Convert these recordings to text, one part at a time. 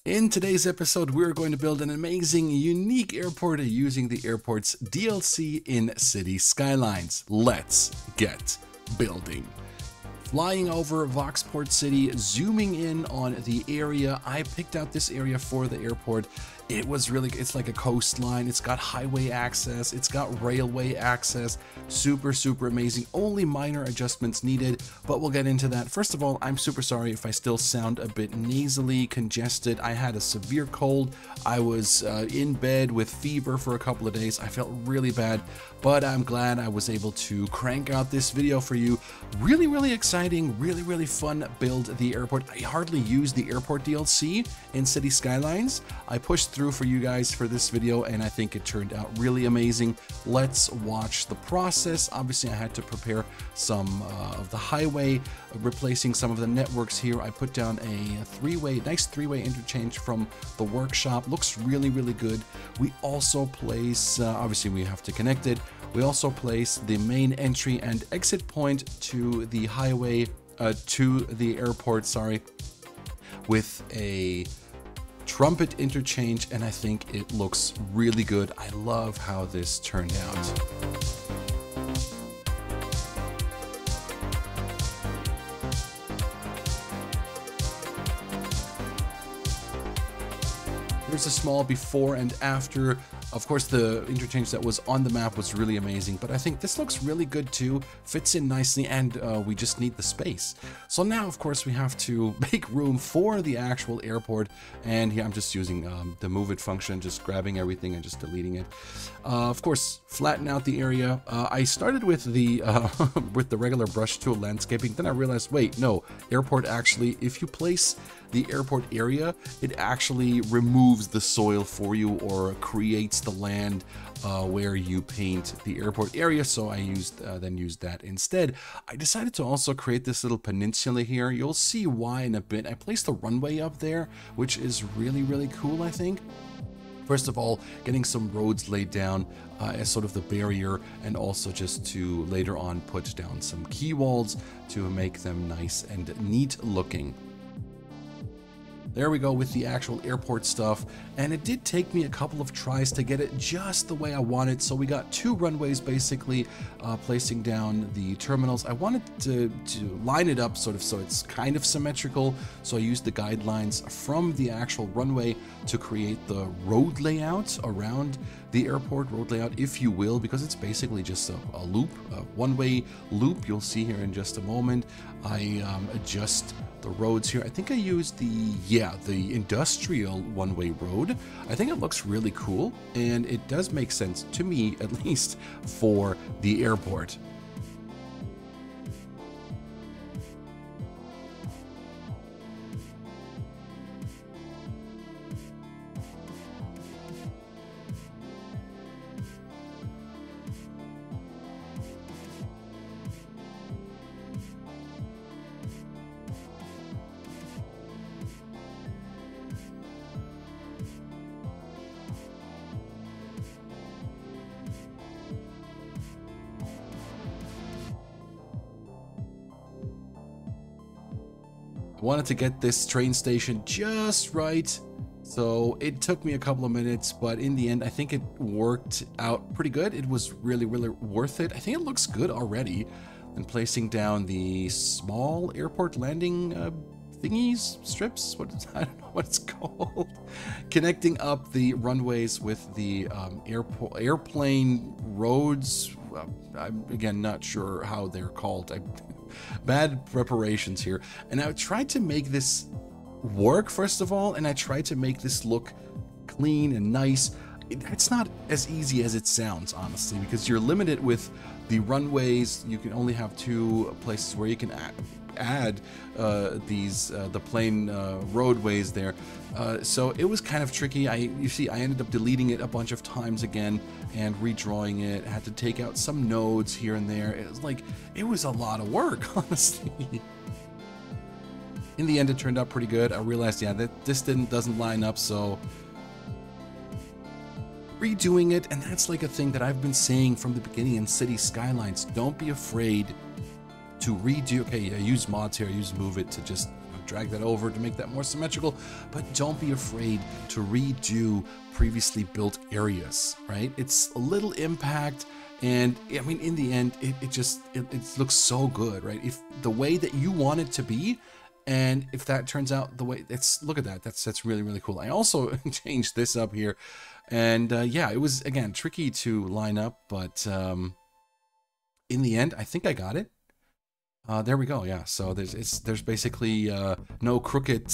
In today's episode, we're going to build an amazing, unique airport using the airport's DLC in City Skylines. Let's get building. Flying over Voxport City, zooming in on the area. I picked out this area for the airport. It's like a coastline. It's got highway access. It's got railway access. Super amazing. Only minor adjustments needed, but we'll get into that. First of all, I'm super sorry if I still sound a bit nasally, congested. I had a severe cold. I was in bed with fever for a couple of days. I felt really bad, but I'm glad I was able to crank out this video for you. Really exciting, really fun build the airport. I hardly used the airport DLC in City Skylines. I pushed through for you guys for this video, and I think it turned out really amazing. Let's watch the process. Obviously, I had to prepare some of the highway, replacing some of the networks here. I put down a nice three-way interchange from the workshop. Looks really good. We also place, obviously we have to connect it. We also place the main entry and exit point to the highway, to the airport, sorry, with a trumpet interchange, and I think it looks really good. I love how this turned out. Here's a small before and after. Of course, the interchange that was on the map was really amazing, but I think this looks really good too, fits in nicely, and we just need the space. So now, of course, we have to make room for the actual airport, and here I'm just using the move it function, just grabbing everything and just deleting it. Of course, flatten out the area. I started with the with the regular brush tool landscaping, then I realized, wait, no, airport actually, if you place the airport area, it actually removes the soil for you or creates the land where you paint the airport area. So I then used that instead. I decided to also create this little peninsula here. You'll see why in a bit. I placed the runway up there, which is really cool, I think. First of all, getting some roads laid down as sort of the barrier, and also just to later on put down some quay walls to make them nice and neat looking. There we go with the actual airport stuff, and it did take me a couple of tries to get it just the way I wanted. So we got two runways basically, placing down the terminals. I wanted to line it up sort of so it's kind of symmetrical, so I used the guidelines from the actual runway to create the road layout around the airport, road layout if you will, because it's basically just a loop, a one-way loop. You'll see here in just a moment. I adjust the roads here. I think I used the industrial one-way road. I think it looks really cool, and it does make sense to me, at least for the airport. Wanted to get this train station just right, so it took me a couple of minutes, but in the end I think it worked out pretty good. It was really worth it. I think it looks good already. And placing down the small airport landing thingies, strips, I don't know what it's called, connecting up the runways with the airplane roads. I'm again not sure how they're called. Bad preparations here, and I tried to make this work first of all, and I tried to make this look clean and nice. It's not as easy as it sounds, honestly, because you're limited with the runways. You can only have two places where you can add the plain roadways there, so it was kind of tricky. You see I ended up deleting it a bunch of times again and redrawing it. I had to take out some nodes here and there. It was a lot of work, honestly. In the end, it turned out pretty good. I realized, yeah, that this doesn't line up, so redoing it. And that's like a thing that I've been saying from the beginning in City Skylines. Don't be afraid to redo. Okay, I use mods here, I use Move It to just drag that over to make that more symmetrical, but don't be afraid to redo previously built areas, right? It's a little impact, and I mean, in the end, it looks so good, right? If the way that you want it to be, and if that turns out the way look at that, that's really, really cool. I also changed this up here, and yeah, it was again tricky to line up, but in the end, I think I got it. There we go. Yeah, so there's basically no crooked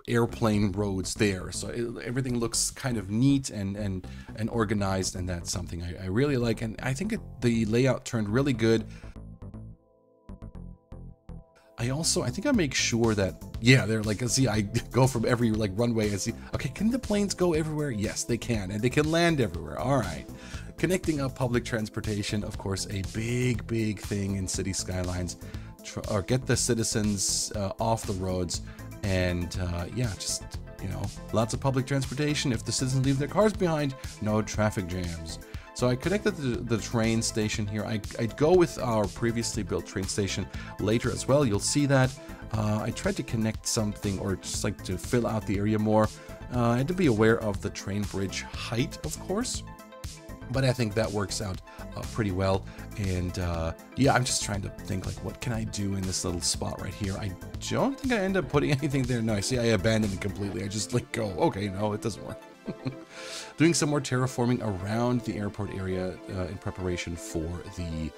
airplane roads there, so everything looks kind of neat and organized, and that's something I really like, and I think the layout turned really good. I think I make sure that, yeah, they're like, see, I go from every like runway and see, okay, can the planes go everywhere? Yes, they can, and they can land everywhere. All right. Connecting up public transportation, of course, a big thing in City Skylines, or get the citizens off the roads, and yeah, just, you know, lots of public transportation. If the citizens leave their cars behind, no traffic jams. So I connected the train station here. I'd go with our previously built train station later as well. You'll see that. I tried to connect something, or just like to fill out the area more. I had to be aware of the train bridge height, of course, but I think that works out pretty well. And yeah, I'm just trying to think, like, what can I do in this little spot right here? I don't think I end up putting anything there. No, I see I abandoned it completely. I just like go, okay, no, it doesn't work. Doing some more terraforming around the airport area in preparation for the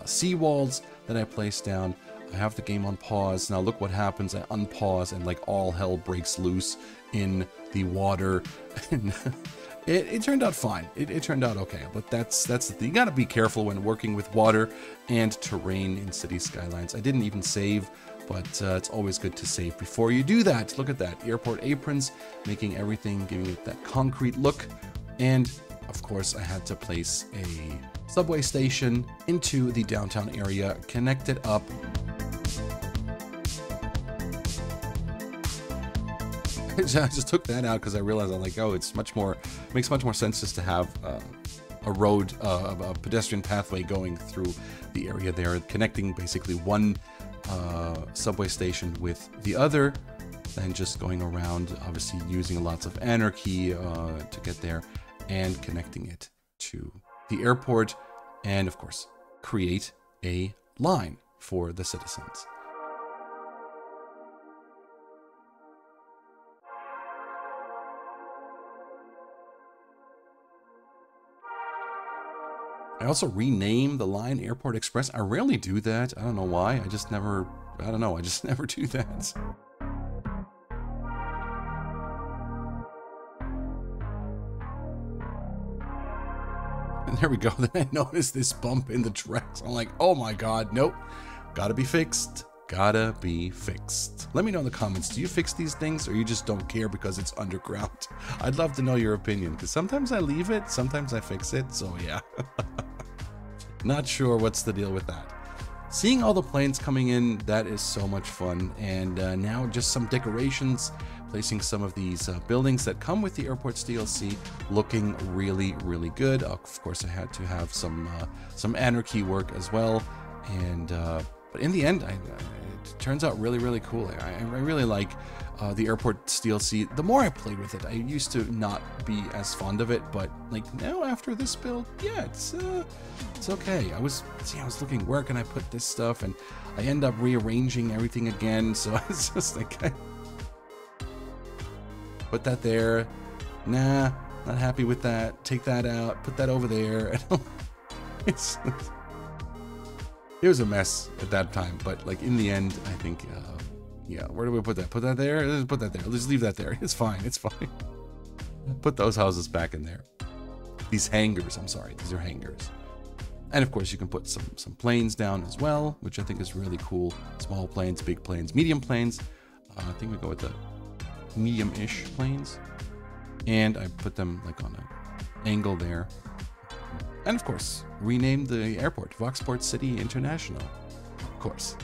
seawalls that I placed down. I have the game on pause. Now look what happens. I unpause and like all hell breaks loose in the water. And it turned out fine. It turned out okay, but that's the thing. You gotta be careful when working with water and terrain in City Skylines. I didn't even save, but it's always good to save before you do that. Look at that. Airport aprons, making everything, giving it that concrete look. And of course, I had to place a subway station into the downtown area, connect it up. I just took that out because I realized I'm like, oh, it's makes much more sense just to have a road, a pedestrian pathway going through the area there, connecting basically one subway station with the other, than just going around, obviously using lots of anarchy to get there, and connecting it to the airport, and of course create a line for the citizens. I also renamed the line Airport Express. I rarely do that. I don't know why. I just never do that. And there we go. Then I noticed this bump in the tracks. I'm like, oh my God, nope. Gotta be fixed. Gotta be fixed. Let me know in the comments, do you fix these things, or you just don't care because it's underground? I'd love to know your opinion, because sometimes I leave it, sometimes I fix it, so yeah. Not sure what's the deal with that. Seeing all the planes coming in, that is so much fun. And now just some decorations, placing some of these buildings that come with the Airports DLC, looking really, really good. Of course, I had to have some anarchy work as well. And but in the end, it turns out really, really cool. I really like the Airports DLC. The more I played with it, I used to not be as fond of it, but like now after this build, yeah, it's okay. I was looking, where can I put this stuff, and I end up rearranging everything again. So it's just like, put that there. Nah, not happy with that. Take that out. Put that over there. It was a mess at that time, but like in the end, I think, yeah, where do we put that? Put that there? Let's put that there. Let's leave that there. It's fine. It's fine. Put those houses back in there. These hangars, I'm sorry. These are hangars. And of course, you can put some planes down as well, which I think is really cool. Small planes, big planes, medium planes. I think we go with the medium-ish planes. And I put them like on an angle there. And of course, renamed the airport Voxport City International. Of course.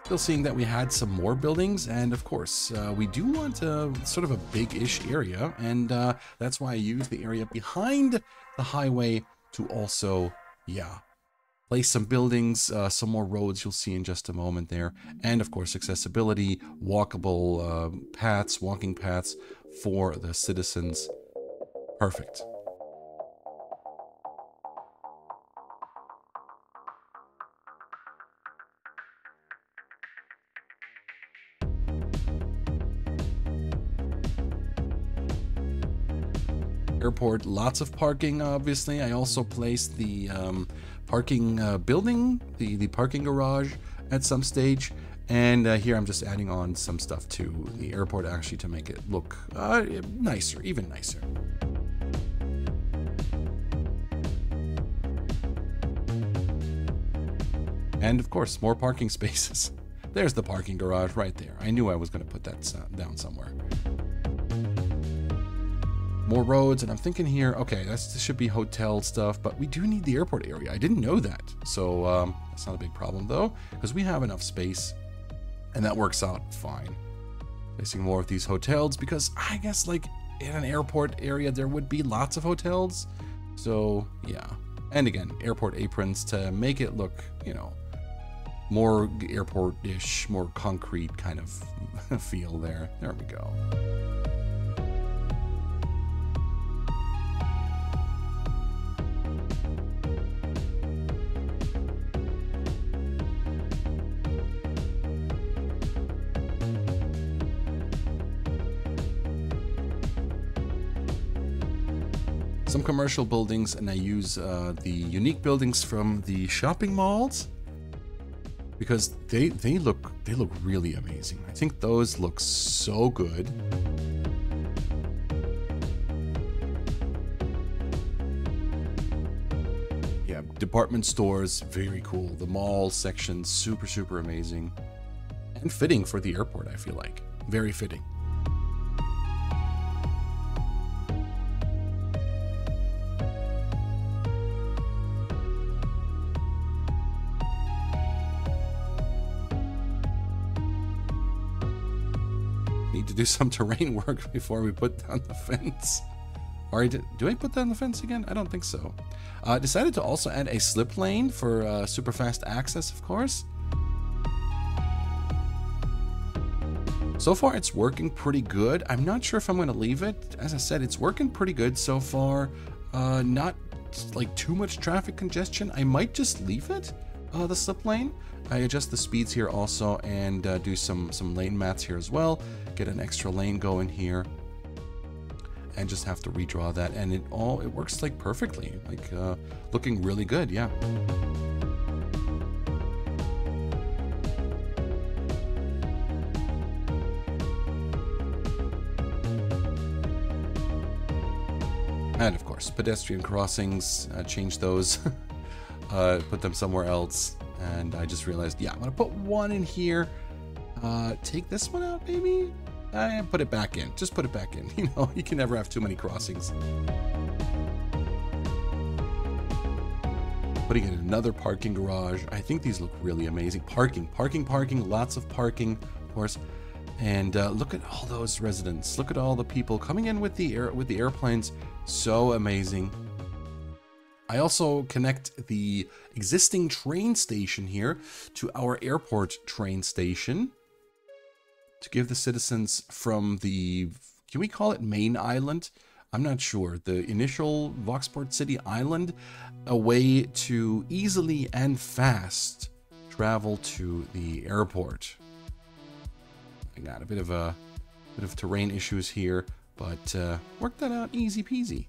Still seeing that we had some more buildings, and of course, we do want sort of a big-ish area, and that's why I use the area behind the highway to also, yeah, place some buildings, some more roads you'll see in just a moment there. And of course, accessibility, walkable paths, walking paths for the citizens. Perfect. Airport, lots of parking, obviously. I also placed the parking building, the parking garage at some stage. And here I'm just adding on some stuff to the airport actually to make it look nicer, even nicer. And of course, more parking spaces. There's the parking garage right there. I knew I was going to put that down somewhere. More roads, and I'm thinking here, okay, this should be hotel stuff, but we do need the airport area. I didn't know that, so that's not a big problem though, because we have enough space, and that works out fine. Placing more of these hotels, because I guess like in an airport area there would be lots of hotels, so yeah. And again, airport aprons to make it look, you know, more airport-ish, more concrete kind of feel there. There we go. Some commercial buildings, and I use the unique buildings from the shopping malls because they look really amazing. I think those look so good. Yeah, department stores, very cool. The mall section, super amazing, and fitting for the airport. I feel like very fitting. Need to do some terrain work before we put down the fence. Or do I put down the fence again? I don't think so. Decided to also add a slip lane for super fast access, of course. So far, it's working pretty good. I'm not sure if I'm going to leave it. As I said, it's working pretty good so far. Not like too much traffic congestion. I might just leave it, the slip lane. I adjust the speeds here also and do some lane mats here as well. Get an extra lane going here. And just have to redraw that, and it works like perfectly, like looking really good, yeah. And of course, pedestrian crossings, change those, put them somewhere else, and I just realized, yeah, I'm gonna put one in here. Take this one out, maybe? And put it back in. Just put it back in. You know, you can never have too many crossings. Putting in another parking garage. I think these look really amazing. Parking, lots of parking, of course. And look at all those residents. Look at all the people coming in with the airplanes. So amazing. I also connect the existing train station here to our airport train station, to give the citizens from the, can we call it main island? I'm not sure. The initial Voxport City island, a way to easily and fast travel to the airport. I got a bit of terrain issues here, but work that out easy peasy.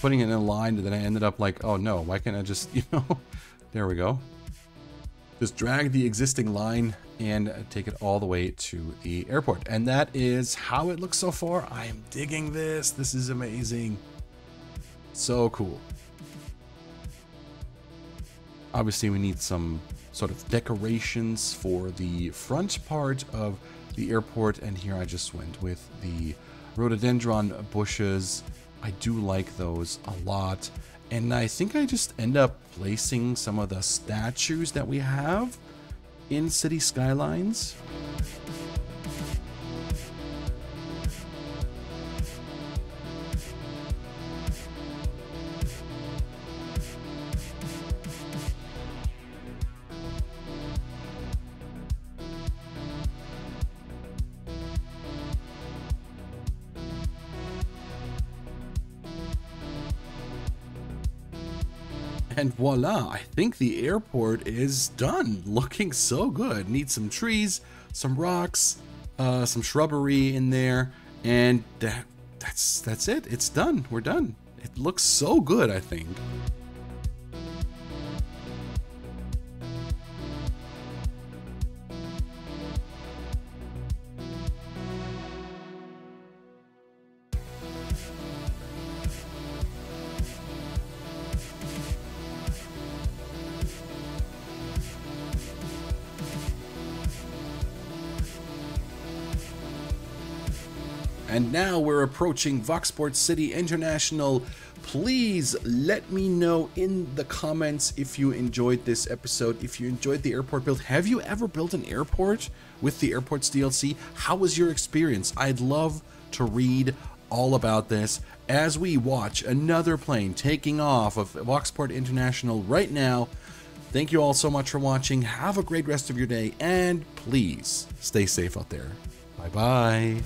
Putting it in a line that I ended up like, oh no, why can't I just, you know, there we go. Just drag the existing line and take it all the way to the airport. And that is how it looks so far. I am digging this. This is amazing. So cool. Obviously, we need some sort of decorations for the front part of the airport. And here I just went with the rhododendron bushes. I do like those a lot. And I think I just end up placing some of the statues that we have in City Skylines. And voila, I think the airport is done. Looking so good. Need some trees, some rocks, some shrubbery in there, and that's it. It's done. We're done. It looks so good, I think. And now we're approaching Voxport City International. Please let me know in the comments if you enjoyed this episode, if you enjoyed the airport build. Have you ever built an airport with the Airports DLC? How was your experience? I'd love to read all about this as we watch another plane taking off of Voxport International right now. Thank you all so much for watching. Have a great rest of your day, and please stay safe out there. Bye-bye.